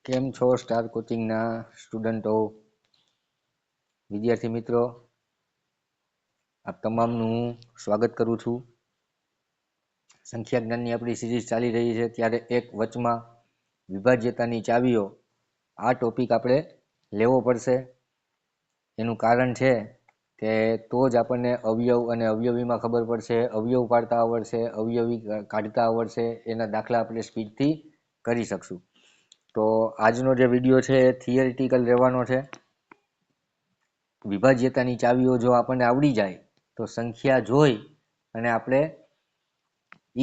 કેમ છો સ્ટાર કોચિંગના સ્ટુડન્ટો, વિદ્યાર્થી મિત્રો, આપ તમામનું હું સ્વાગત કરું છું. સંખ્યા જ્ઞાનની આપણી સિરીઝ ચાલી રહી છે, ત્યારે એક વચમાં વિભાજ્યતાની ચાવીઓ આ ટોપિક આપણે લેવો પડશે. એનું કારણ છે કે તો જ આપણને અવયવ અને અવયવીમાં ખબર પડશે, અવયવ પાડતા આવડશે, અવયવી કાઢતા આવડશે, એના દાખલા આપણે સ્પીડથી કરી શકશું. તો આજનો જે વિડીયો છે એ થિયરિટિકલ રહેવાનો છે. વિભાજ્યતાની ચાવીઓ જો આપણને આવડી જાય તો સંખ્યા જોઈ અને આપણે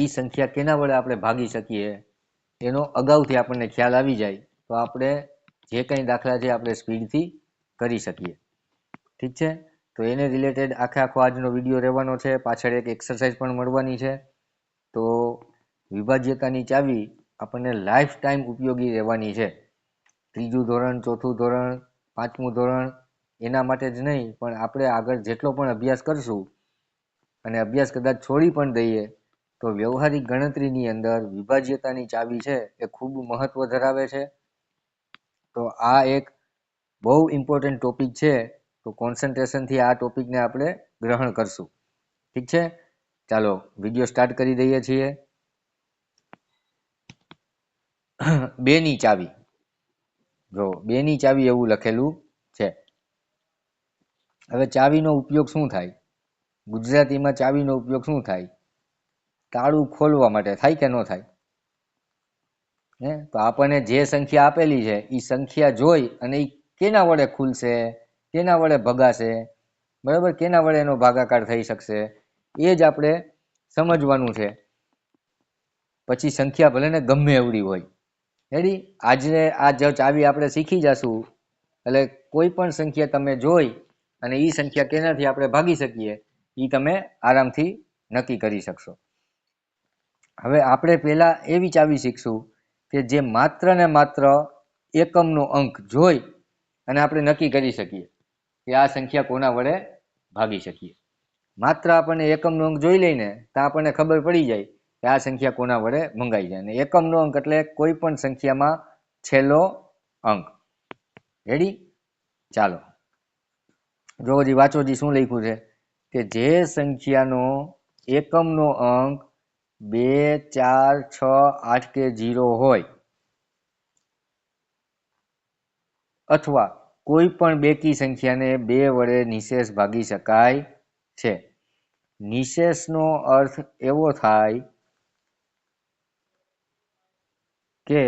એ સંખ્યા કેના વડે આપણે ભાગી શકીએ એનો અગાઉથી આપણને ખ્યાલ આવી જાય તો આપણે જે કંઈ દાખલા છે આપણે સ્પીડથી કરી શકીએ. ઠીક છે, તો એને રિલેટેડ આખો આજનો વિડીયો રહેવાનો છે. પાછળ એક એક્સરસાઇઝ પણ મળવાની છે. તો વિભાજ્યતાની ચાવી આપણને લાઈફ ટાઈમ ઉપયોગી રહેવાની છે. ત્રીજું ધોરણ, ચોથું ધોરણ, પાંચમું ધોરણ એના માટે જ નહીં, પણ આપણે આગળ જેટલો પણ અભ્યાસ કરશું અને અભ્યાસ કદાચ છોડી પણ દઈએ તો વ્યવહારિક ગણતરીની અંદર વિભાજ્યતાની ચાવી છે એ ખૂબ મહત્વ ધરાવે છે. તો આ એક બહુ ઇમ્પોર્ટન્ટ ટોપિક છે. તો કોન્સન્ટ્રેશનથી આ ટોપિકને આપણે ગ્રહણ કરશું. ઠીક છે, ચાલો વિડીયો સ્ટાર્ટ કરી દઈએ છીએ. બેની ચાવી, જો બેની ચાવી એવું લખેલું છે. હવે ચાવીનો ઉપયોગ શું થાય? ગુજરાતીમાં ચાવીનો ઉપયોગ શું થાય? તાળું ખોલવા માટે થાય કે ન થાય? તો આપણને જે સંખ્યા આપેલી છે એ સંખ્યા જોઈ અને એ કેના વડે ખુલશે, કેના વડે ભગાશે, બરાબર, કેના વડે એનો ભાગાકાર થઈ શકશે એ જ આપણે સમજવાનું છે. પછી સંખ્યા ભલે ને ગમે એવડી હોય, રેડી, આજે આ જો ચાવી આપણે શીખી જશું એટલે કોઈ પણ સંખ્યા તમે જોઈ અને એ સંખ્યા કેનાથી આપણે ભાગી શકીએ એ તમે આરામથી નક્કી કરી શકશો. હવે આપણે પહેલા એવી ચાવી શીખશું કે જે માત્ર ને માત્ર એકમનો અંક જોઈ અને આપણે નક્કી કરી શકીએ કે આ સંખ્યા કોના વડે ભાગી શકીએ. માત્ર આપણને એકમનો અંક જોઈ લઈને તો આપણને ખબર પડી જાય કે આ સંખ્યા કોના વડે ભંગાઈ જાય. અને એકમનો અંક એટલે કોઈ પણ સંખ્યામાં છેલ્લો અંક. રેડી, ચાલો જો હજી વાંચો, હજી શું લખ્યું છે કે જે સંખ્યાનો એકમનો અંક 2, 4, 6, 8 કે 0 હોય અથવા કોઈ પણ બેકી સંખ્યાને 2 વડે નિશેષ ભાગી શકાય છે. નિશેષનો અર્થ એવો થાય કે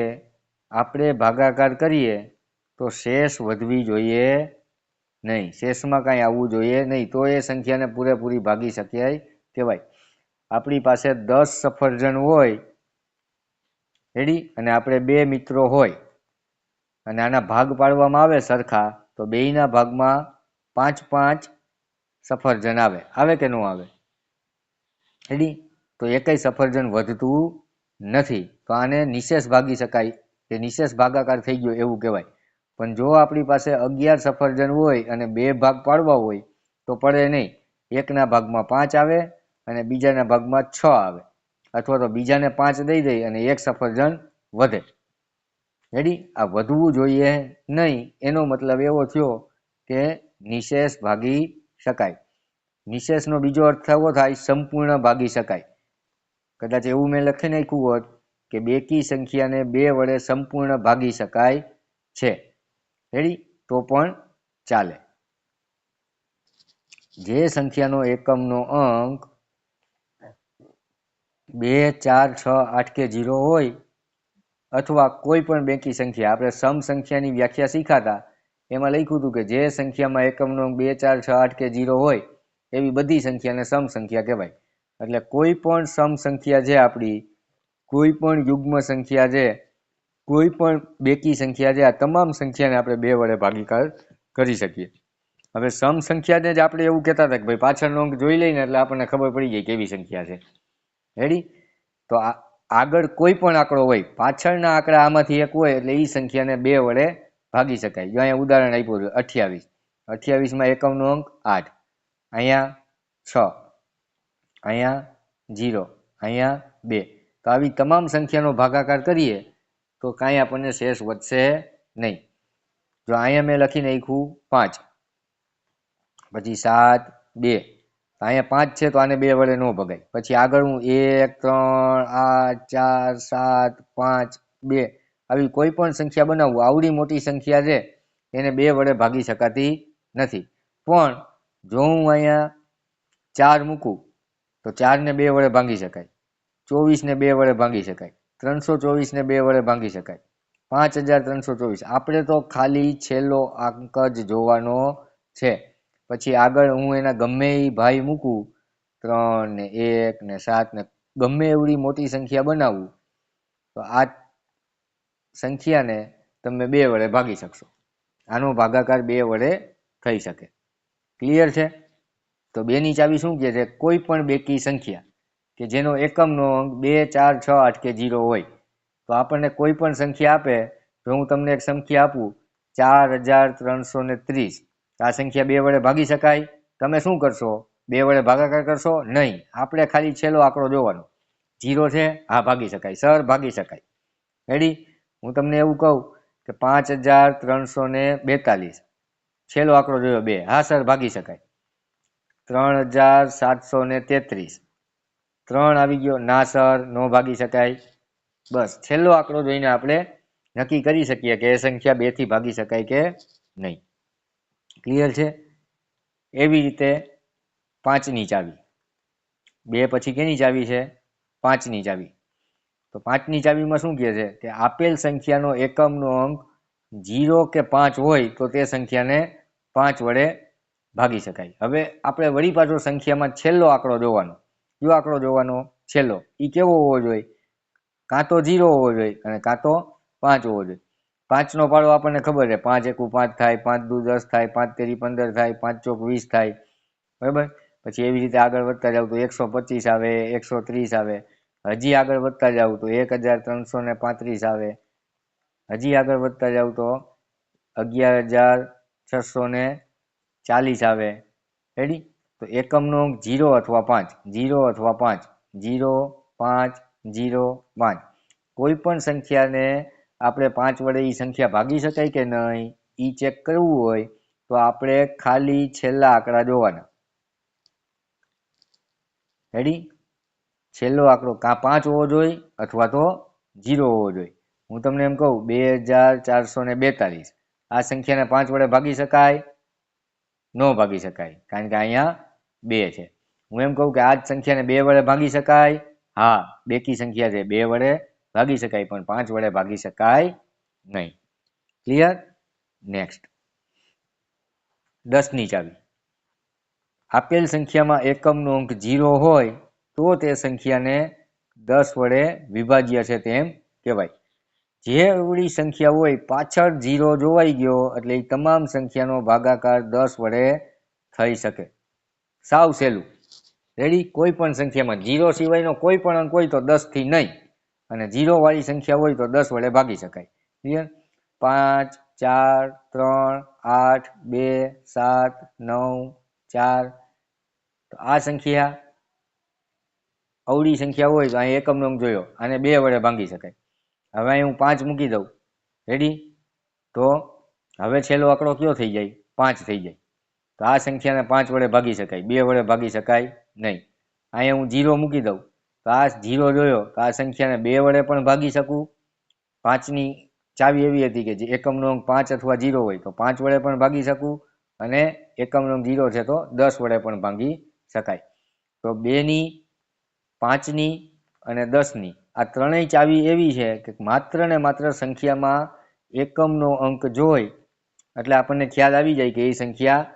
આપણે ભાગાકાર કરીએ તો શેષ વધવી જોઈએ નહીં, શેષમાં કાંઈ આવવું જોઈએ નહીં, તો એ સંખ્યાને પૂરેપૂરી ભાગી શકાય કહેવાય. આપણી પાસે 10 સફરજન હોય, રેડી, અને આપણે 2 મિત્રો હોય અને આના ભાગ પાડવામાં આવે સરખા તો બેયના ભાગમાં 5-5 સફરજન આવે કે ન આવે? રેડી, તો એકેય સફરજન વધતું નથી, તો આને નિશેષ ભાગી શકાય કે નિશેષ ભાગાકાર થઈ ગયો એવું કહેવાય. પણ જો આપણી પાસે 11 સફરજન હોય અને 2 ભાગ પાડવા હોય તો પડે નહીં. એકના ભાગમાં 5 આવે અને બીજાના ભાગમાં 6 આવે, અથવા તો બીજાને 5 દઈ દઈ અને 1 સફરજન વધે. રેડી, આ વધવું જોઈએ નહીં, એનો મતલબ એવો થયો કે નિશેષ ભાગી શકાય. નિશેષનો બીજો અર્થ એવો થાય સંપૂર્ણ ભાગી શકાય. કદાચ એવું મેં લખી નાખ્યું હોત કે બેકી સંખ્યાને 2 વડે સંપૂર્ણ ભાગી શકાય છે, રેડી, તો પણ ચાલે. જે સંખ્યાનો એકમનો અંક 2, 4, 6, 8 કે 0 હોય અથવા કોઈ પણ બેકી સંખ્યા, આપણે સમ સંખ્યાની વ્યાખ્યા શીખાતા એમાં લખ્યું હતું કે જે સંખ્યામાં એકમનો અંક 2, 4, 6, 8 કે 0 હોય એવી બધી સંખ્યાને સમ સંખ્યા કહેવાય. એટલે કોઈ પણ સમ સંખ્યા છે આપણી, કોઈ પણ યુગ્મ સંખ્યા છે, કોઈ પણ બેકી સંખ્યા છે, આ તમામ સંખ્યાને આપણે 2 વડે ભાગીકાર કરી શકીએ. હવે સમ સંખ્યાને જ આપણે એવું કહેતા હતા કે ભાઈ પાછળનો અંક જોઈ લઈને એટલે આપણને ખબર પડી જાય કેવી સંખ્યા છે. રેડી, તો આગળ કોઈ પણ આંકડો હોય, પાછળના આંકડા આમાંથી એક હોય એટલે એ સંખ્યાને 2 વડે ભાગી શકાય. જો અહીંયા ઉદાહરણ આપ્યું છે 28. 28માં એકમનો અંક 8, અહીંયા 6, અહીંયા 0, અહીંયા 2. તો આવી તમામ સંખ્યાનો ભાગાકાર કરીએ તો કાંઈ આપણને શેષ વધશે નહીં. જો અહીંયા મેં લખી નાખ્યું 5, પછી 7, 2, અહીંયા 5 છે તો આને 2 વડે ન ભગાય. પછી આગળ હું 1, 3, 8, 4, 7, 5, 2 આવી કોઈ પણ સંખ્યા બનાવું, આવડી મોટી સંખ્યા છે એને 2 વડે ભાગી શકાતી નથી. પણ જો હું અહીંયા 4 મૂકું તો 4 ને 2 વડે ભાગી શકાય, 24 ને 2 વડે ભાગી શકાય, 324 ને 2 વડે ભાગી શકાય, 5324. આપણે તો ખાલી છેલ્લો અંક જ જોવાનો છે. પછી આગળ હું એના ગમે એ ભાઈ મૂકું, 3 ને 1 ને 7 ને ગમે એવડી મોટી સંખ્યા બનાવું તો આ સંખ્યાને તમે 2 વડે ભાગી શકશો. આનો ભાગાકાર 2 વડે થઈ શકે. ક્લિયર છે? તો 2 ની ચાવી શું કહે છે? કોઈ પણ બેકી સંખ્યા કે જેનો એકમનો અંક 2, 4, 6, 8 કે 0 હોય. તો આપણને કોઈ પણ સંખ્યા આપે, જો હું તમને એક સંખ્યા આપું 4330, આ સંખ્યા 2 વડે ભાગી શકાય? તમે શું કરશો? 2 વડે ભાગાકાર કરશો? નહીં. આપણે ખાલી છેલ્લો આંકડો જોવાનો. 0 છે? હા, ભાગી શકાય. સર, ભાગી શકાય. રેડી? હું તમને એવું કહું કે 5342, છેલ્લો આંકડો જોયો 2, હા સર, ભાગી શકાય. 3733, 3 આવી ગયો, ના સર, નો ભાગી શકાય. બસ છેલ્લો આંકડો જોઈને આપણે નક્કી કરી શકીએ કે એ સંખ્યા 2 થી ભાગી શકાય કે નહીં. ક્લિયર છે? એવી રીતે 5 ની ચાવી. 2 પછી કેની ચાવી છે? 5 ની ચાવી. તો 5 ની ચાવીમાં શું કહે છે કે આપેલ સંખ્યાનો એકમનો અંક 0 કે 5 હોય તો તે સંખ્યાને 5 વડે ભાગી શકાય. હવે આપણે વળી પાછો સંખ્યામાં છેલ્લો આંકડો જોવાનો. કયો આંકડો જોવાનો? છેલ્લો. એ કેવો હોવો જોઈએ? કાં તો 0 હોવો જોઈએ અને કાં તો 5 હોવો જોઈએ. 5 નો પાડો આપણને ખબર છે, 5 એકુ 5 થાય, 5 દુ 10 થાય, 5 તેરી 15 થાય, 5 ચોક 20 થાય. બરાબર? પછી એવી રીતે આગળ વધતા જાવ તો 125 આવે, 130 આવે. હજી આગળ વધતા જાવ તો 1335 આવે. હજી આગળ વધતા જાવ તો 11640 આવે. રેડી? તો એકમનો અંક 0 અથવા 5, 0 અથવા 5, 0, 5, 0, 5. કોઈ પણ સંખ્યાને આપણે 5 વડે એ સંખ્યા ભાગી શકાય કે નહીં એ ચેક કરવું હોય તો આપણે ખાલી છેલ્લા આંકડા જોવાના. રેડી? છેલ્લો આંકડો કાં 5 હોવો જોઈએ અથવા તો 0 હોવો જોઈએ. હું તમને એમ કહું 2442, આ સંખ્યાને 5 વડે ભાગી શકાય? ન ભાગી શકાય, કારણ કે અહીંયા 2 છે. હું એમ કહું કે આ જ સંખ્યાને 2 વડે ભાગી શકાય? હા, બેકી સંખ્યા છે, 2 વડે ભાગી શકાય, પણ 5 વડે ભાગી શકાય નહીં. ક્લિયર? નેક્સ્ટ 10 ની ચાવી. આપેલ સંખ્યામાં એકમનો અંક 0 હોય તો તે સંખ્યાને 10 વડે વિભાજ્ય છે તેમ કહેવાય. જે એવડી સંખ્યા હોય પાછળ 0 જોવાઈ ગયો એટલે એ તમામ સંખ્યાનો ભાગાકાર 10 વડે થઈ શકે. સાવ સહેલું. રેડી? કોઈ પણ સંખ્યામાં 0 સિવાયનો કોઈ પણ અંક હોય તો 10 થી નહીં, અને 0 વાળી સંખ્યા હોય તો 10 વડે ભાગી શકાય. ક્લિયર? 5, 4, 3, 8, 2, 7, 9, 4. તો આ સંખ્યા અવળી સંખ્યા હોય તો અહીં એકમનો અંક જોયો, આને 2 વડે ભાગી શકાય. હવે અહીં હું 5 મૂકી દઉં. રેડી? તો હવે છેલ્લો આંકડો કયો થઈ જાય? 5 થઈ જાય. તો આ સંખ્યાને 5 વડે ભાગી શકાય, 2 વડે ભાગી શકાય નહીં. અહીંયા હું 0 મૂકી દઉં તો આ 0 જોયો તો આ સંખ્યાને 2 વડે પણ ભાગી શકું. 5 ની ચાવી એવી હતી કે જે એકમનો અંક 5 અથવા 0 હોય તો 5 વડે પણ ભાગી શકું, અને એકમનો અંક 0 છે તો 10 વડે પણ ભાગી શકાય. તો 2 ની, 5 ની અને 10 ની આ ત્રણેય ચાવી એવી છે કે માત્ર ને માત્ર સંખ્યામાં એકમનો અંક જોઈ એટલે આપણને ખ્યાલ આવી જાય કે એ સંખ્યા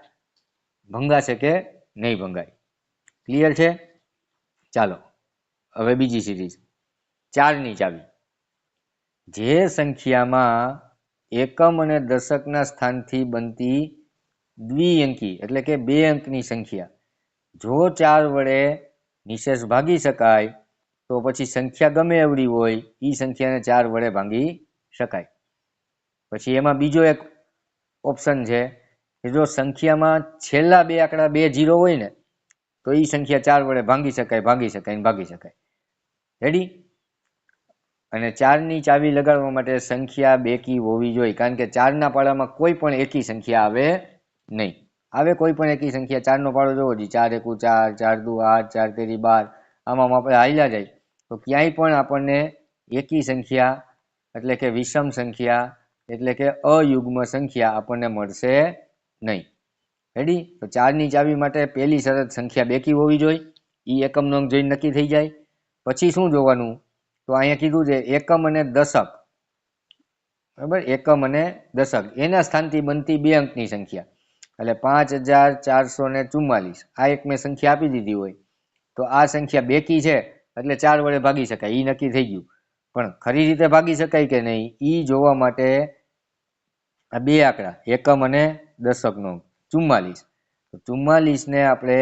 ભંગાશે કે નહીં ભંગાય. ક્લિયર છે? ચાલો હવે બીજી સિરીઝ 4 ની ચાવી. જે સંખ્યામાં એકમ અને દશકના સ્થાનથી બનતી દ્વિઅંકી એટલે કે 2 અંકની સંખ્યા જો 4 વડે નિશેષ ભાગી શકાય તો પછી સંખ્યા ગમે એવડી હોય એ સંખ્યાને 4 વડે ભાગી શકાય. પછી એમાં બીજો એક ઓપ્શન છે કે જો સંખ્યામાં છેલ્લા 2 આંકડા 2 0 હોય ને તો એ સંખ્યા 4 વડે ભાગી શકાય. રેડી? અને 4ની ચાવી લગાડવા માટે સંખ્યા બેકી હોવી જોઈએ, કારણ કે 4ના પાડામાં કોઈ પણ એકી સંખ્યા આવે નહીં. આવે કોઈ પણ એકી સંખ્યા, 4નો પાડો જોવો જી, 4 એકુ 4, 4 દુ 8, 4 તેરી 12, આમાં આપણે હાલ્યા જાય તો ક્યાંય પણ આપણને એકી સંખ્યા એટલે કે વિષમ સંખ્યા એટલે કે અયુગ્મ સંખ્યા આપણને મળશે નહીં. રેડી? તો 4ની ચાવી માટે પહેલી શરત સંખ્યા બેકી હોવી જોઈએ, એ એકમનો અંક જોઈને નક્કી થઈ જાય. પછી શું જોવાનું? તો અહીંયા કીધું છે એકમ અને દશક, બરાબર? એકમ અને દશક એના સ્થાનથી બનતી બે અંકની સંખ્યા, એટલે 5444, આ એક મેં સંખ્યા આપી દીધી હોય તો આ સંખ્યા બેકી છે એટલે 4 વડે ભાગી શકાય, એ નક્કી થઈ ગયું. પણ ખરી રીતે ભાગી શકાય કે નહીં એ જોવા માટે આ બે આંકડા એકમ અને દશકનો 44, તો 44ને આપણે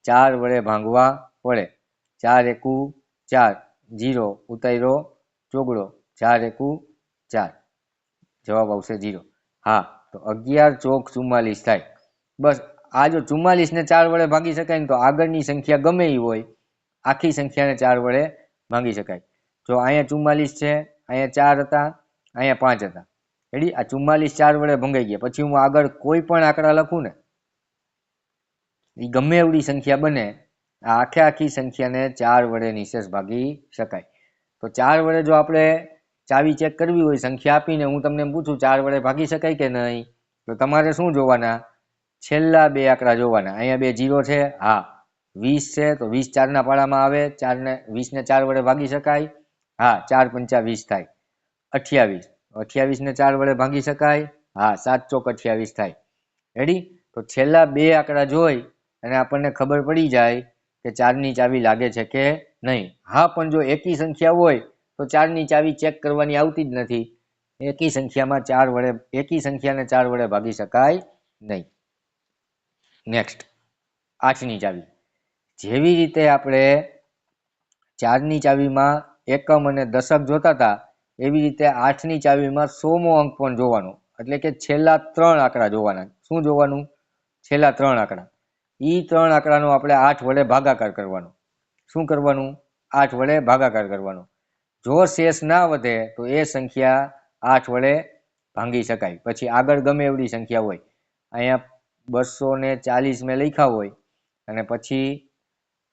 4 વડે ભાંગવા પડે. 4 એકુ 4, 0 ઉતાર્યો ચોગડો, 4 એકુ 4, જવાબ આવશે 0. હા, તો 11 ચોક 44 થાય. બસ આ જો 44ને 4 વડે ભાગી શકાય ને તો આગળની સંખ્યા ગમે એ હોય આખી સંખ્યાને 4 વડે ભાગી શકાય. જો અહીંયા 44 છે, અહીંયા 4 હતા, અહીંયા 5 હતા. રેડી? આ 44 4 વડે ભંગાઈ ગયા. પછી હું આગળ કોઈ પણ આંકડા લખું ને એ ગમે એવડી સંખ્યા બને, આ આખી સંખ્યાને 4 વડે નિશેષ ભાગી શકાય. તો 4 વડે જો આપણે ચાવી ચેક કરવી હોય, સંખ્યા આપીને હું તમને પૂછું 4 વડે ભાગી શકાય કે નહીં, તો તમારે શું જોવાના? છેલ્લા બે આંકડા જોવાના. અહીંયા બે 0 છે, હા. 20 છે તો 20 4ના પાડામાં આવે, 20ને 4 વડે ભાગી શકાય, હા. 4 પંચા 20 થાય. 28, 28ને 4 વડે ભાગી શકાય, હા. 7 ચોક 28 થાય. રેડી? તો છેલ્લા બે આંકડા જોઈ અને આપણને ખબર પડી જાય કે 4ની ચાવી લાગે છે કે નહીં. હા, પણ જો એકી સંખ્યા હોય તો 4ની ચાવી ચેક કરવાની આવતી જ નથી. એકી સંખ્યાને 4 વડે ભાગી શકાય નહીં. નેક્સ્ટ, 8ની ચાવી. જેવી રીતે આપણે 4ની ચાવીમાં એકમ અને દશક જોતા હતા એવી રીતે 8ની ચાવીમાં 100મો અંક પણ જોવાનો, એટલે કે છેલ્લા 3 આંકડા જોવાના. શું જોવાનું? છેલ્લા 3 આંકડા. એ 3 આંકડાનો આપણે 8 વડે ભાગાકાર કરવાનો. શું કરવાનું? 8 વડે ભાગાકાર કરવાનો. જો શેષ ના વધે તો એ સંખ્યા 8 વડે ભાંગી શકાય. પછી આગળ ગમે એવડી સંખ્યા હોય, અહીંયા 240 મેં લખ્યા હોય અને પછી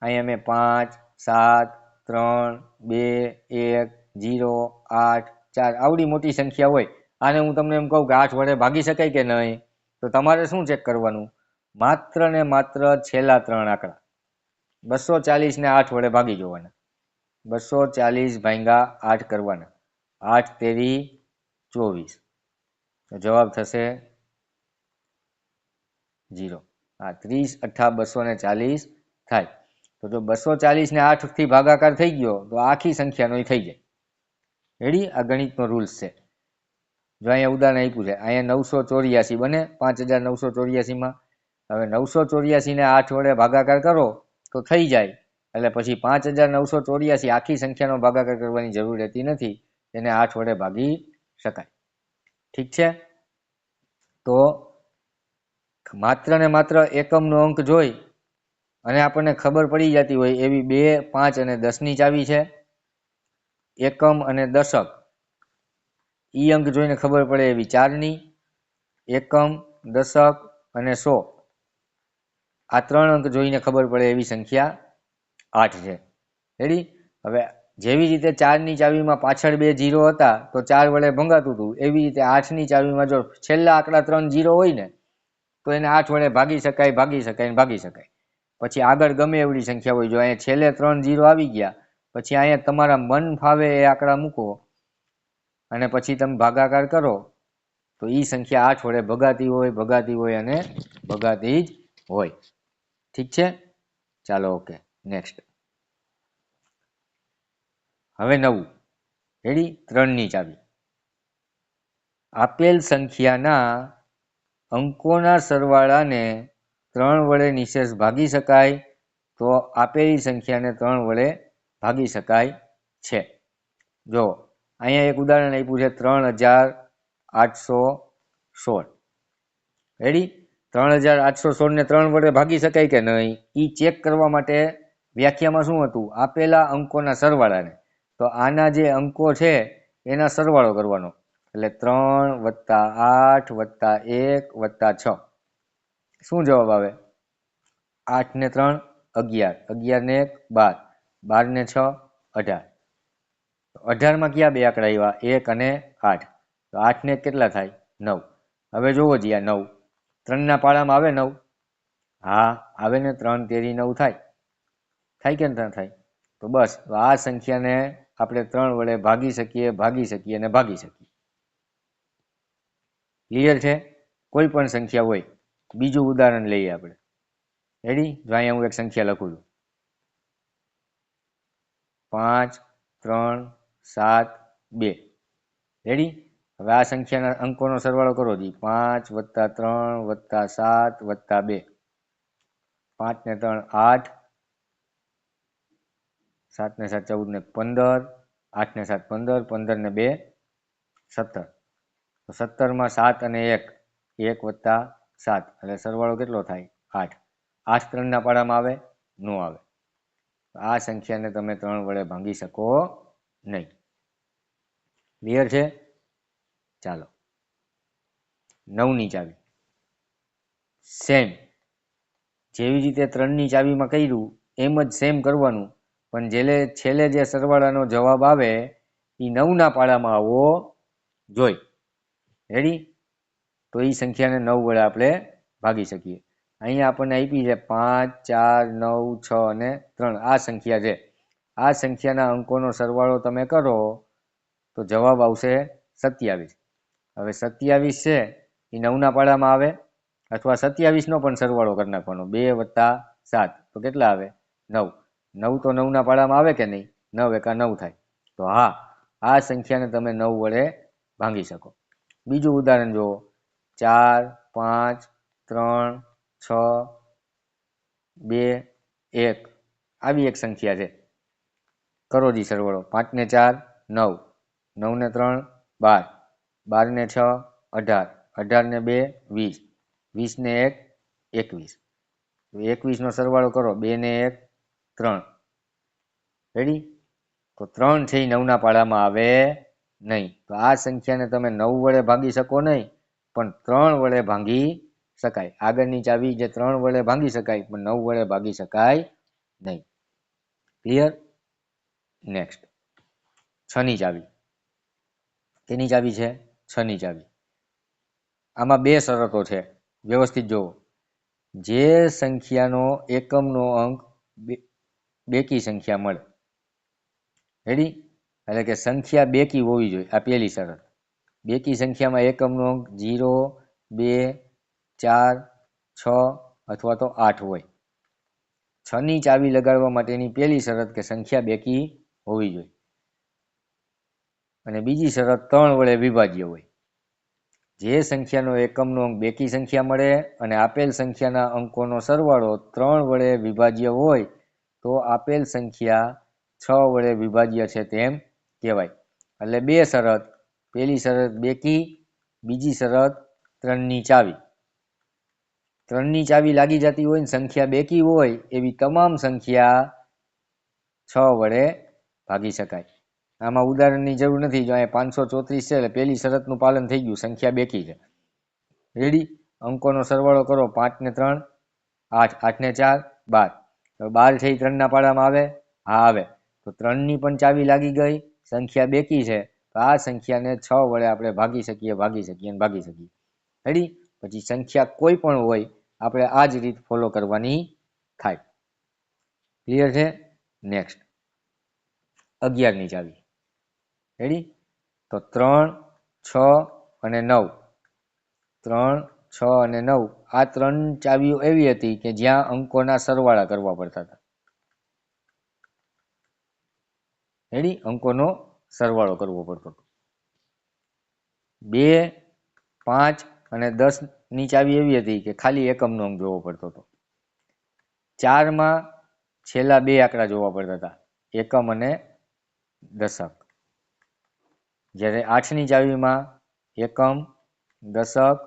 અહીંયા મેં 5, 7, 3, 2, 1, 0, 8, 4 આવડી મોટી સંખ્યા હોય, આને હું તમને એમ કહું કે 8 વડે ભાગી શકાય કે નહીં, તો તમારે શું ચેક કરવાનું? માત્ર ને માત્ર છેલ્લા 3 આંકડા 240ને 8 વડે ભાગી જોવાના. 240 ભાગ્યા 8 કરવાના. 8 તેરી 24, તો જવાબ થશે 0. હા, 30 8 240 થાય. તો જો 240ને 8 થી ભાગાકાર થઈ ગયો તો આખી સંખ્યાનો થઈ જાય. રેડી? આ ગણિતનો રૂલ્સ છે. જો અહીંયા ઉદાહરણ આપ્યું છે, અહીંયા 984 બને 5984માં. હવે 984ને 8 વડે ભાગાકાર કરો તો થઈ જાય, એટલે પછી 5984 આખી સંખ્યાનો ભાગાકાર કરવાની જરૂર રહેતી નથી, એને 8 વડે ભાગી શકાય. ઠીક છે? તો માત્ર ને માત્ર એકમનો અંક જોઈ અને આપણને ખબર પડી જતી હોય એવી 2, 5 અને 10ની ચાવી છે. એકમ અને દશક ઈ અંક જોઈને ખબર પડે એવી 4ની, એકમ, દશક અને 100 આ 3 અંક જોઈને ખબર પડે એવી સંખ્યા 8 છે. રેડી? હવે જેવી રીતે 4ની ચાવીમાં પાછળ 2 0 હતા તો 4 વડે ભંગાતું હતું, એવી રીતે 8ની ચાવીમાં જો છેલ્લા આંકડા 3 0 હોય ને તો એને 8 વડે ભાગી શકાય. પછી આગળ ગમે એવડી સંખ્યા હોય, જો અહીંયા છેલ્લે 3 0 આવી ગયા પછી અહીંયા તમારા મન ફાવે એ આંકડા મૂકો અને પછી તમે ભાગાકાર કરો તો એ સંખ્યા 8 વડે ભગાતી હોય અને ભગાતી જ હોય. ઠીક છે? ચાલો, ઓકે. નેક્સ્ટ, હવે 9. રેડી? 3ની ચાવી. આપેલ સંખ્યાના અંકોના સરવાળાને 3 વડે નિશેષ ભાગી શકાય તો આપેલી સંખ્યાને 3 વડે ભાગી શકાય છે. જો અહીંયા એક ઉદાહરણ આપ્યું છે 3816. રેડી? 3816 ને 3 વડે ભાગી શકાય કે નહીં એ ચેક કરવા માટે વ્યાખ્યામાં શું હતું? આપેલા અંકોના સરવાળાને તો આના જે અંકો છે એના સરવાળો કરવાનો, એટલે 3 + 8 + 1 + 6, શું જવાબ આવે? 8 ને 3 11, 11 ને 1 12, 12 ને 6 18. 18 માં કયા બે આંકડા આવ્યા? 1 અને 8. તો 8 ને 1 કેટલા થાય? 9. હવે જોવો જી આ 9 3 ના પાડામાં આવે 9? હા આવે ને, 3 તેરી 9 થાય. થાય કે ના થાય? તો બસ આ સંખ્યાને આપણે 3 વડે ભાગી શકીએ, ભાગી શકીએ અને ભાગી શકીએ. ક્લિયર છે? કોઈ પણ સંખ્યા હોય. બીજું ઉદાહરણ લઈએ આપણે. રેડી? જો અહીંયા હું એક સંખ્યા લખું છું, 5 3 7 2. રેડી? હવે આ સંખ્યાના અંકોનો સરવાળો કરો જી. 5 + 3 + 7 + 2. 5 ને 3 8, 7 ને 7 14 ને 15, 8 ને 7 15, 15 ને 2 17. તો 17 માં 7 અને 1, 1 + 7, એટલે સરવાળો કેટલો થાય? 8. 8 3 ના પાડામાં આવે? ન આવે. આ સંખ્યાને તમે 3 વડે ભાંગી શકો નહીં. ક્લિયર છે? ચાલો, 9 ની ચાવી. સેમ જેવી રીતે 3 ની ચાવીમાં કર્યું એમ જ સેમ કરવાનું, પણ છેલ્લે જે સરવાળાનો જવાબ આવે એ 9 ના પાડામાં આવવો જોઈએ. રેડી? તો એ સંખ્યાને 9 વડે આપણે ભાગી શકીએ. અહીંયા આપણને આપી છે 5 4 9 6 અને 3. આ સંખ્યા છે. આ સંખ્યાના અંકોનો સરવાળો તમે કરો તો જવાબ આવશે 27. હવે 27 છે એ 9 ના પાડામાં આવે, અથવા 27 નો પણ સરવાળો કરી નાખવાનો. 2 + 7 તો કેટલા આવે? 9. 9 તો 9 ના પાડામાં આવે કે નહીં? 9 એકા 9 થાય. તો હા, આ સંખ્યાને તમે 9 વડે ભાંગી શકો. બીજું ઉદાહરણ જુઓ. 4 5 3 6 2 1. આવી એક સંખ્યા છે. કરો જી સરવાળો. 5 ને 4 9, 9 ને 3 12, 12 ને 6 18, 18 ને 2 20, 20 ને 1 21. 21 નો સરવાળો કરો. 2 ને 1 3. રેડી? તો 3 છે એ 9 ના પાડામાં આવે નહીં. તો આ સંખ્યાને તમે 9 વડે ભાગી શકો નહીં, પણ 3 વડે ભાંગી શકાય. આગળની ચાવી જે 3 વડે ભાંગી શકાય, પણ 9 વડે ભાગી શકાય નહીં. ક્લિયર? નેક્સ્ટ, 6 ની ચાવી. કેની ચાવી છે? 6 ની ચાવી. આમાં બે શરતો છે, વ્યવસ્થિત જોવો. જે સંખ્યાનો એકમનો અંક બેકી સંખ્યા મળે. રેડી? એટલે કે સંખ્યા બેકી હોવી જોઈએ, આ પહેલી શરત. બેકી સંખ્યામાં એકમનો અંક 0 2 4 6 અથવા તો 8 હોય. 6 ની ચાવી લગાડવા માટેની પહેલી શરત કે સંખ્યા બેકી હોવી જોઈએ. અને બીજી શરત 3 વડે વિભાજ્ય હોય. જે સંખ્યાનો એકમનો અંક બેકી સંખ્યા મળે અને આપેલ સંખ્યાના અંકોનો સરવાળો 3 વડે વિભાજ્ય હોય તો આપેલ સંખ્યા 6 વડે વિભાજ્ય છે તેમ કહેવાય. એટલે બે શરત. પહેલી શરત બેકી, બીજી શરત 3 ની ચાવી. 3 ની ચાવી લાગી જતી હોય ને સંખ્યા બેકી હોય એવી તમામ સંખ્યા 6 વડે ભાગી શકાય. આમાં ઉદાહરણની જરૂર નથી. જો અહીંયા 534 છે એટલે પહેલી શરતનું પાલન થઈ ગયું, સંખ્યા બેકી છે. રેડી? અંકોનો સરવાળો કરો. 5 ને 3 8, 8 ને 4 12. હવે 12 છે એ 3 ના પાડામાં આવે? હા આવે. તો 3 ની પણ ચાવી લાગી ગઈ, સંખ્યા બેકી છે. તો આ સંખ્યાને 6 વડે આપણે ભાગી શકીએ, ભાગી શકીએ અને ભાગી શકીએ. રેડી? પછી સંખ્યા કોઈ પણ હોય આપણે આ જ રીત ફોલો કરવાની થાય. ક્લિયર છે? નેક્સ્ટ, 11 ની ચાવી. રેડી? તો 3 6 અને 9. 3 6 અને 9 આ 3 ચાવીઓ એવી હતી કે જ્યાં અંકોના સરવાળા કરવા પડતા હતા. રેડી? અંકોનો સરવાળો કરવો પડતો હતો. 2 5 અને 10 ની ચાવી એવી હતી કે ખાલી એકમનો અંક જોવો પડતો હતો. 4 માં છેલ્લા બે આંકડા જોવા પડતા હતા, એકમ અને દશક. જ્યારે 8 ની ચાવીમાં એકમ, દશક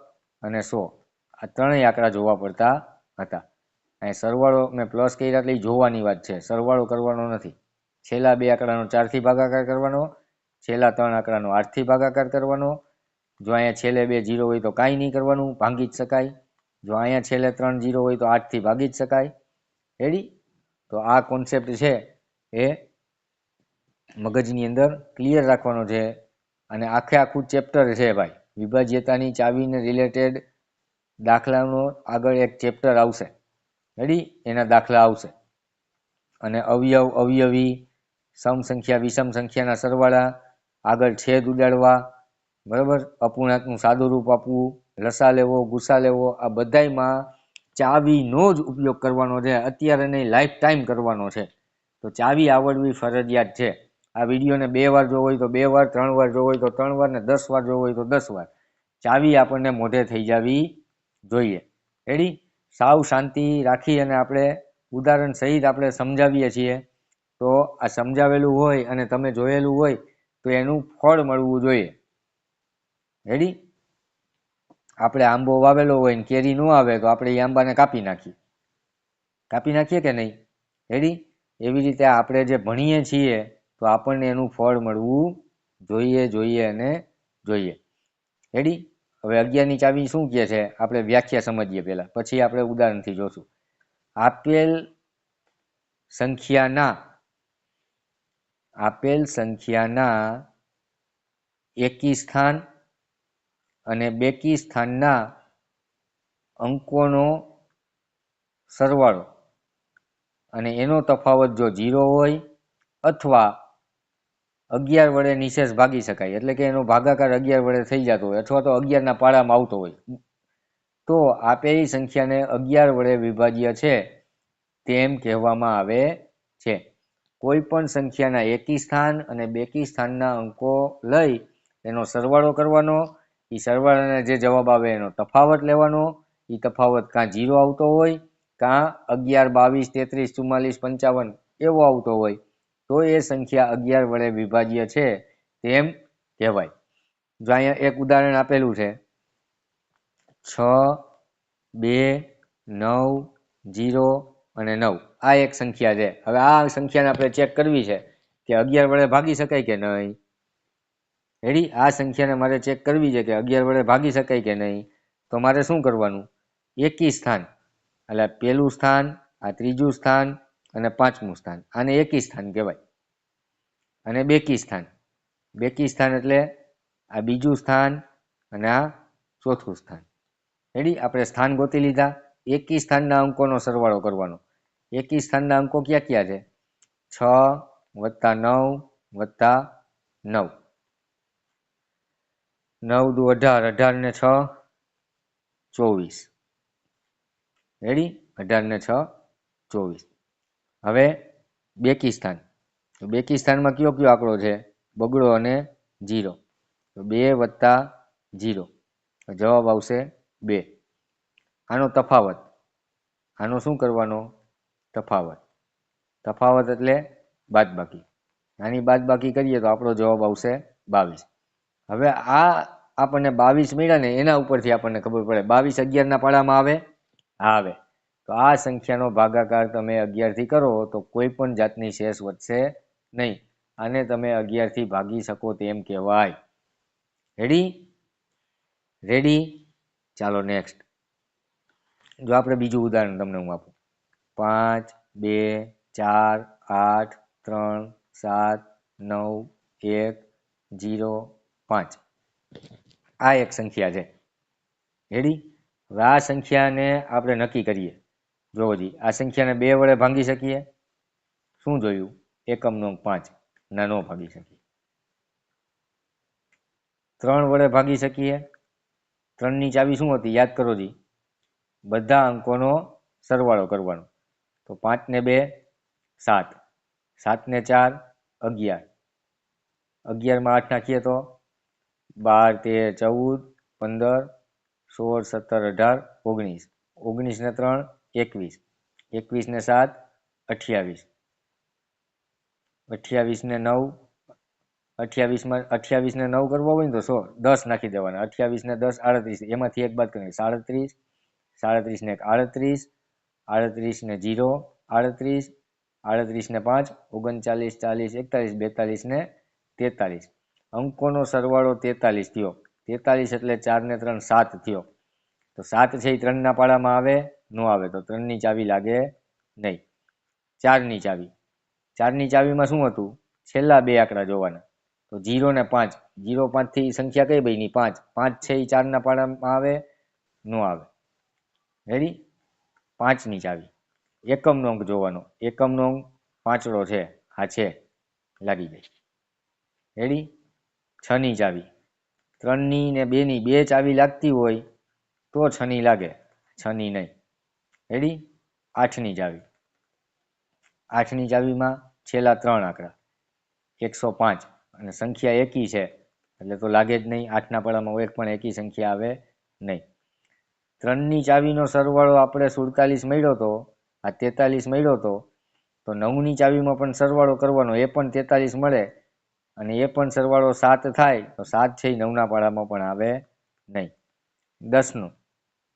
અને 100 આ ત્રણેય આંકડા જોવા પડતા હતા. અહીં સરવાળો મેં પ્લસ કર્યા એટલે જોવાની વાત છે, સરવાળો કરવાનો નથી. છેલ્લા 2 આંકડાનો 4થી ભાગાકાર કરવાનો, છેલ્લા 3 આંકડાનો 8થી ભાગાકાર કરવાનો. જો અહીંયા છેલ્લે 2 0 હોય તો કાંઈ નહીં કરવાનું, ભાંગી જ શકાય. જો અહીંયા છેલ્લે 3 0 હોય તો 8થી ભાગી જ શકાય. રેડી? તો આ કોન્સેપ્ટ છે એ મગજની અંદર ક્લિયર રાખવાનો છે. અને આખું ચેપ્ટર છે ભાઈ, વિભાજ્યતાની ચાવીને રિલેટેડ દાખલાનો આગળ એક ચેપ્ટર આવશે. રેડી? એના દાખલા આવશે. અને અવયવ, અવયવી, સમસંખ્યા, વિષમ સંખ્યાના સરવાળા, આગળ છેદ ઉડાડવા, બરાબર, અપૂર્ણાંકનું સાદું રૂપ આપવું, લસા લેવો, ગુસા લેવો, આ બધાયમાં ચાવીનો જ ઉપયોગ કરવાનો છે. અત્યારે નહીં, લાઈફ ટાઈમ કરવાનો છે. તો ચાવી આવડવી ફરજિયાત છે. આ વિડીયોને 2 વાર જોવો હોય તો 2 વાર, 3 વાર જોવો હોય તો 3 વાર, ને 10 વાર જોવો હોય તો 10 વાર. ચાવી આપણને મોઢે થઈ જવી જોઈએ. રેડી? સાવ શાંતિ રાખી અને આપણે ઉદાહરણ સહિત આપણે સમજાવીએ છીએ. તો આ સમજાવેલું હોય અને તમે જોયેલું હોય તો એનું ફળ મળવું જોઈએ. રેડી? આપણે આંબો વાવેલો હોય ને કેરી ન આવે તો આપણે એ આંબાને કાપી નાખીએ કે નહીં? રેડી? એવી રીતે આપણે જે ભણીએ છીએ તો આપણને એનું ફળ મળવું જોઈએ અને જોઈએ. રેડી? હવે 11ની ચાવી શું કહે છે આપણે વ્યાખ્યા સમજીએ પહેલા, પછી આપણે ઉદાહરણથી જોશું. આપેલ સંખ્યાના એકી સ્થાન અને બેકી સ્થાનના અંકોનો સરવાળો અને એનો તફાવત જો 0 હોય અથવા 11 વડે નિશેષ ભાગી શકાય, એટલે કે એનો ભાગાકાર 11 વડે થઈ જતો હોય અથવા તો 11ના પાડામાં આવતો હોય, તો આપેલી સંખ્યાને 11 વડે વિભાજ્ય છે તેમ કહેવામાં આવે છે. કોઈ પણ સંખ્યાના એકી સ્થાન અને બેકી સ્થાનના અંકો લઈ એનો સરવાળો કરવાનો, એ સરવાળાને જે જવાબ આવે એનો તફાવત લેવાનો. એ તફાવત કાં 0 આવતો હોય, કાં 11, 22, 33, 44, 55 એવો આવતો હોય, તો એ સંખ્યા 11 વડે વિભાજ્ય છે તેમ કહેવાય. જો અહીંયા એક ઉદાહરણ આપેલું છે, 6, 2, 9, 0 અને 9. આ એક સંખ્યા છે. હવે આ સંખ્યાને આપણે ચેક કરવી છે કે 11 વડે ભાગી શકાય કે નહીં. રેડી? આ સંખ્યાને મારે ચેક કરવી છે કે 11 વડે ભાગી શકાય કે નહીં. તો મારે શું કરવાનું? એકી સ્થાન, એટલે પહેલું સ્થાન, આ ત્રીજું સ્થાન અને પાંચમું સ્થાન, આને એકી સ્થાન કહેવાય. અને બેકી સ્થાન એટલે આ બીજું સ્થાન અને આ ચોથું સ્થાન. રેડી? આપણે સ્થાન ગોતી લીધા. એકી સ્થાનના અંકોનો સરવાળો કરવાનો. એકી સ્થાનના અંકો ક્યાં ક્યાં છે? 6 + 9 + 9. 9 દુ 18, 18 ને 6 24. રેડી? 18 ને 6 24. હવે બેકી સ્થાન, તો બેકી સ્થાનમાં કયો આંકડો છે? બગડો અને 0. તો 2 + 0, જવાબ આવશે 2. આનો તફાવત, આનો શું કરવાનો? તફાવત એટલે બાદબાકી. આની બાદબાકી કરીએ તો આપણો જવાબ આવશે 22. હવે આ આપણને 22 મળ્યા ને એના ઉપરથી આપણને ખબર પડે 22 11ના પાડામાં આવે. તો આ સંખ્યાનો ભાગાકાર તમે 11થી કરો તો કોઈ પણ જાતની શેષ વધશે નહીં. આને તમે 11થી ભાગી શકો તેમ કહેવાય. રેડી? ચાલો નેક્સ્ટ. જો આપણે બીજું ઉદાહરણ તમને હું આપું, 5, 2, 4, 8, 3, 7, 9, 1, 0, 5. આ એક સંખ્યા છે. રેડી? હવે આ સંખ્યાને આપણે નક્કી કરીએ. જોવો જી, આ સંખ્યાને 2 વડે ભાંગી શકીએ. શું જોયું? એકમનો 5 ના નો ભાગી શકીએ. 3 વડે ભાગી શકીએ. 3ની ચાવી શું હતી? યાદ કરો જી, બધા અંકોનો સરવાળો કરવાનો. તો 5 ને 2 7, 7 ને 4 11, 11માં 8 નાખીએ તો 12, 13, 14, 15, 16, 17, 18, 19, 19 ને 3 21, 21 ને 7 28, 28 ને 9, 28 ને 9 કરવો હોય ને તો 10 નાખી દેવાના. 28 ને 10 38, એમાંથી એક બાદ કરી 37, 37 ને 1 38, 38 ને 0 38, 38 ને 5 39, 40, 41, 42 ને 43. અંકોનો સરવાળો 43 થયો. 43 એટલે 4 ને 3 7 થયો. તો 7 છે એ 3ના પાડામાં આવે ન આવે, તો 3ની ચાવી લાગે નહીં. 4ની ચાવી, 4ની ચાવીમાં શું હતું? છેલ્લા બે આંકડા જોવાના. તો 0 ને 5, 0 5 થી સંખ્યા કઈ બની? 5. 5 છે એ 4ના પાડામાં આવે ન આવે. રેડી? 5ની ચાવી, એકમનો અંક જોવાનો. એકમનો અંક પાંચડો છે, હા છે, લાગી જાય. રેડી? 6ની ચાવી, 3ની ને 2ની બે ચાવી લાગતી હોય તો 6ની લાગે, 6ની નહીં. રેડી? 8ની ચાવી, 8ની ચાવીમાં છેલ્લા 3 આંકડા 105 અને સંખ્યા એકી છે એટલે તો લાગે જ નહીં. 8ના પાડામાં એક પણ એકી સંખ્યા આવે નહીં. 3ની ચાવીનો સરવાળો આપણે 47 મળ્યો હતો, આ 43 મળ્યો હતો. તો 9ની ચાવીમાં પણ સરવાળો કરવાનો, એ પણ 43 મળે અને એ પણ સરવાળો 7 થાય તો 7 છે એ 9ના પાડામાં પણ આવે નહીં. 10નું,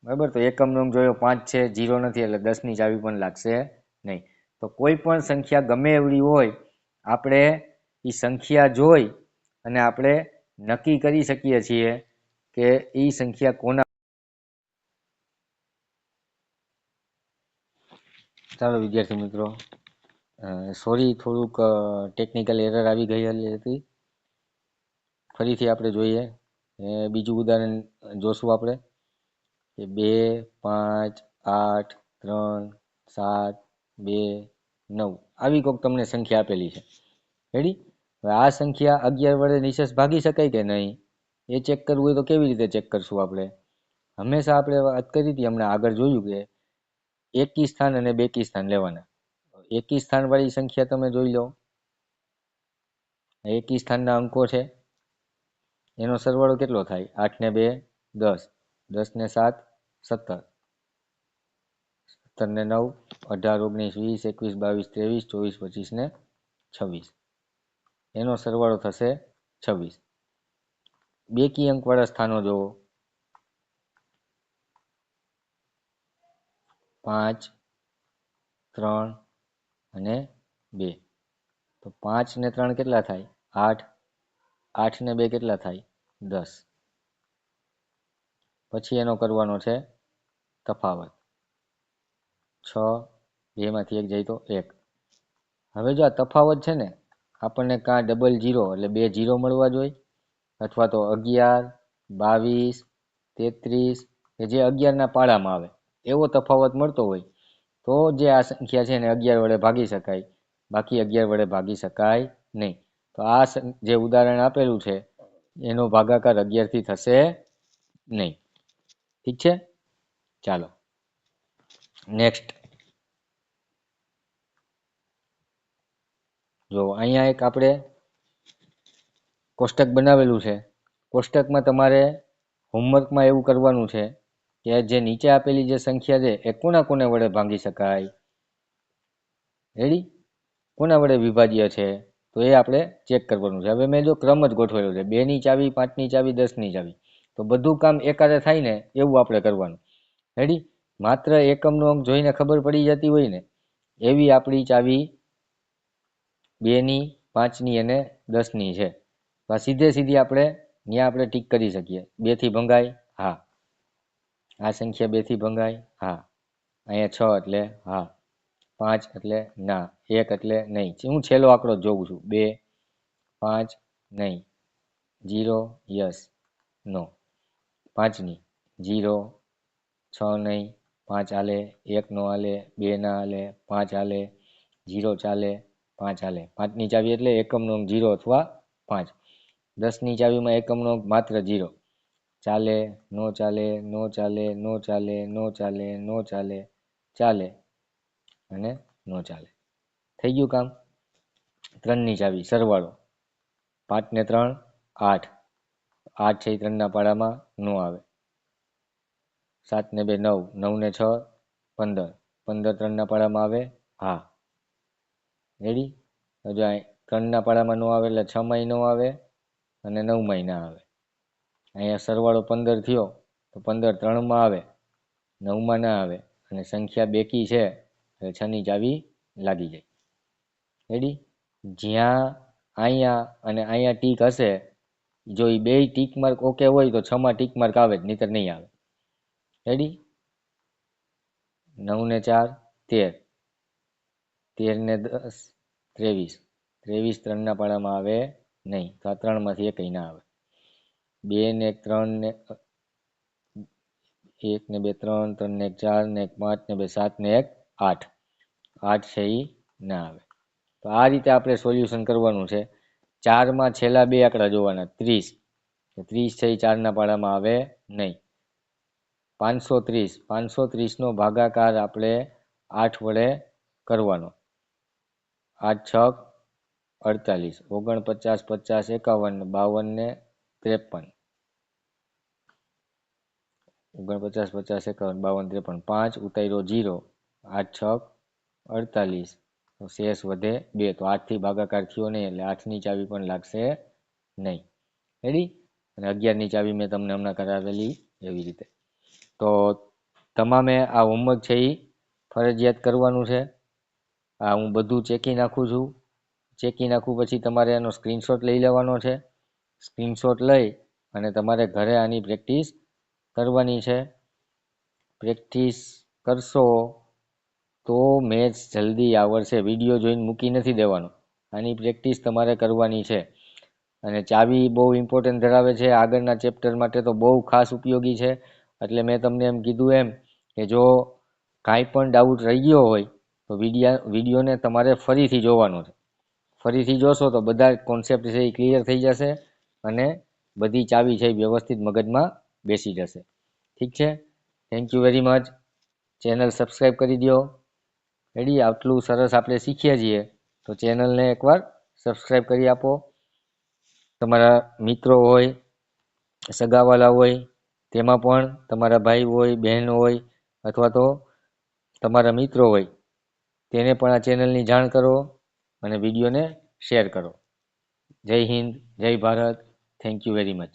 બરાબર? તો એકમનો અંક જોયો 5 છે, 0 નથી એટલે 10ની ચાવી પણ લાગશે નહીં. તો કોઈ પણ સંખ્યા ગમે એવડી હોય, આપણે એ સંખ્યા જોઈ અને આપણે નક્કી કરી શકીએ છીએ કે એ સંખ્યા કોના. ચાલો વિદ્યાર્થી મિત્રો, સોરી, થોડુંક ટેકનિકલ એરર આવી ગયેલી હતી. ફરીથી આપણે જોઈએ, બીજું ઉદાહરણ જોશું આપણે કે 2 5 8 3 7 2 9 આવી કોઈક તમને સંખ્યા આપેલી છે. રેડી? હવે આ સંખ્યા 11 વડે નિશેષ ભાગી શકાય કે નહીં એ ચેક કરવું હોય તો કેવી રીતે ચેક કરશું આપણે? હંમેશા આપણે વાત કરી હતી, હમણાં આગળ જોયું કે એકી સ્થાન અને બેકી સ્થાન લેવાના. એકી સ્થાન વાળી સંખ્યા તમે જોઈ લો, એકી સ્થાનના અંકો છે, એનો સરવાળો કેટલો થાય? 8 ને 2 10, 10 ને 7 17, 17 ને 9 18, 19, 20, 21, 22, 23, 24, 25 ને 26. એનો સરવાળો થશે 26. બેકી અંકવાળા સ્થાનો જોવો, 5 3 અને 2. તો 5 ને 3 કેટલા થાય? 8. 8 ને 2 કેટલા થાય? 10. પછી એનો કરવાનો છે તફાવત. 6, 2માંથી 1 જાય તો 1. હવે જો આ તફાવત છે ને, આપણને કાં ડબલ 0 એટલે 2 0 મળવા જોઈએ, અથવા તો 11, 22, 33 કે જે 11ના પાડામાં આવે એવો તફાવત મળતો હોય તો જે આ સંખ્યા છે એને 11 વડે ભાગી શકાય, બાકી 11 વડે ભાગી શકાય નહીં. તો આ જે ઉદાહરણ આપેલું છે એનો ભાગાકાર 11 થી થશે નહીં. ઠીક છે? ચાલો નેક્સ્ટ જો, અહીંયા એક આપણે કોષ્ટક બનાવેલું છે. કોષ્ટકમાં તમારે હોમવર્કમાં એવું કરવાનું છે કે જે નીચે આપેલી જે સંખ્યા છે એ કોના કોને વડે ભાગી શકાય? રેડી? કોના વડે વિભાજ્ય છે તો એ આપણે ચેક કરવાનું છે. હવે મેં જો ક્રમ જ ગોઠવેલો છે, 2ની ચાવી, 5ની ચાવી, 10ની ચાવી. તો બધું કામ એકારે થાય ને એવું આપણે કરવાનું. રેડી? માત્ર એકમનો અંક જોઈને ખબર પડી જતી હોય ને એવી આપણી ચાવી 2ની, 5ની અને 10ની છે. તો આ સીધે સીધી આપણે ત્યાં આપણે ટીક કરી શકીએ. 2થી ભંગાય? હા. આ સંખ્યા 2થી ભંગાય? હા. અહીંયા 6 એટલે હા, 5 એટલે ના, 1 એટલે નહીં. હું છેલ્લો આંકડો જોઉં છું. 2, 5 નહીં, 0 યસ, નો. 5ની 0, 6 નહીં, 5 હાલે, 1 નો હાલે, 2 ના હાલે, 5 હાલે, 0 ચાલે, 5 હાલે. 5ની ચાવી એટલે એકમનો અંક 0 અથવા 5. 10ની ચાવીમાં એકમનો અંક માત્ર 0. ચાલે, નો ચાલે, નો ચાલે, નો ચાલે, નો ચાલે, નો ચાલે, ચાલે અને નો ચાલે. થઈ ગયું કામ? 3ની ચાવી સરવાળો, 5 ને 3 8. 8 છે એ 3ના પાડામાં ન આવે. 7 ને 2 9, 9 ને 6 15, 15 3ના પાડામાં આવે? હા. રેડી? હજુ 3ના પાડામાં ન આવે એટલે 6માંય ન આવે અને 9માંય ના આવે. અહીંયા સરવાળો 15 થયો તો 15 3માં આવે, 9માં ના આવે અને સંખ્યા બેકી છે એટલે 6ની ચાવી લાગી જાય. રેડી? જ્યાં અહીંયા અને અહીંયા ટીક હશે, જો એ બે ટીક માર્ક ઓકે હોય તો 6 માં ટીક માર્ક આવે જ, નહીતર નહીં આવે. રેડી? 9 ને 4 13, 13 ને 10 23, 23 3 પાડામાં આવે નહીં, તો આ 3 માંથી એક ના આવે. 2 ને 1 3 ને 1 ને 2 3, 3 ને 1 4 ને 1 5 ને 2 7 ને 1 8, 8 છે એ ના આવે. તો આ રીતે આપણે સોલ્યુશન કરવાનું છે. 4 માં છેલ્લા બે આંકડા જોવાના, 30, 30 છે એ 4 પાડામાં આવે નહીં. 530, 530 નો ભાગાકાર આપણે 8 વડે કરવાનો. 8 છક 48, 49 50 51 52 ને 53, 49 50 51 52 53, 5 ઉતાર્યો 0, 8 છક 48, તો શેષ વધે 2. તો 8 થી ભાગાકાર થયો નહીં, એટલે 8 ની ચાવી પણ લાગશે નહીં. રેડી? અને 11 ની ચાવી મેં તમને હમણાં કરાવેલી એવી રીતે. તો તમામે આ હોમવર્ક છે એ ફરજિયાત કરવાનું છે. આ હું બધું ચેકી નાખું છું. ચેકી નાખું પછી તમારે એનો સ્ક્રીનશોટ લઈ લેવાનો છે. સ્ક્રીનશોટ લઈ અને તમારે ઘરે આની પ્રેક્ટિસ કરવાની છે. પ્રેક્ટિસ કરશો તો મેથ્સ જલ્દી આવડશે. વિડીયો જોઈને મૂકી નથી દેવાનો, આની પ્રેક્ટિસ તમારે કરવાની છે. અને ચાવી બહુ ઇમ્પોર્ટન્ટ ધરાવે છે આગળના ચેપ્ટર માટે, તો બહુ ખાસ ઉપયોગી છે. એટલે મેં તમને એમ કીધું એમ કે જો કાંઈ પણ ડાઉટ રહી ગયો હોય તો વિડીયોને તમારે ફરીથી જોવાનો છે. ફરીથી જોશો તો બધા કોન્સેપ્ટ છે એ ક્લિયર થઈ જશે અને બધી ચાવી છે એ વ્યવસ્થિત મગજમાં બેસી જશે. ઠીક છે? Thank you very much. Channel subscribe કરી દો. રેડી? આટલું સરસ આપણે શીખીએ છીએ તો ચેનલને એકવાર સબસ્ક્રાઈબ કરી આપો. તમારા મિત્રો હોય, સગાવાલા હોય, તેમાં પણ તમારા ભાઈ હોય, બહેન હોય અથવા તો તમારા મિત્રો હોય, તેને પણ આ ચેનલની જાણ કરો અને વિડીયોને શેર કરો. જય હિન્દ, જય Bharat. Thank you very much.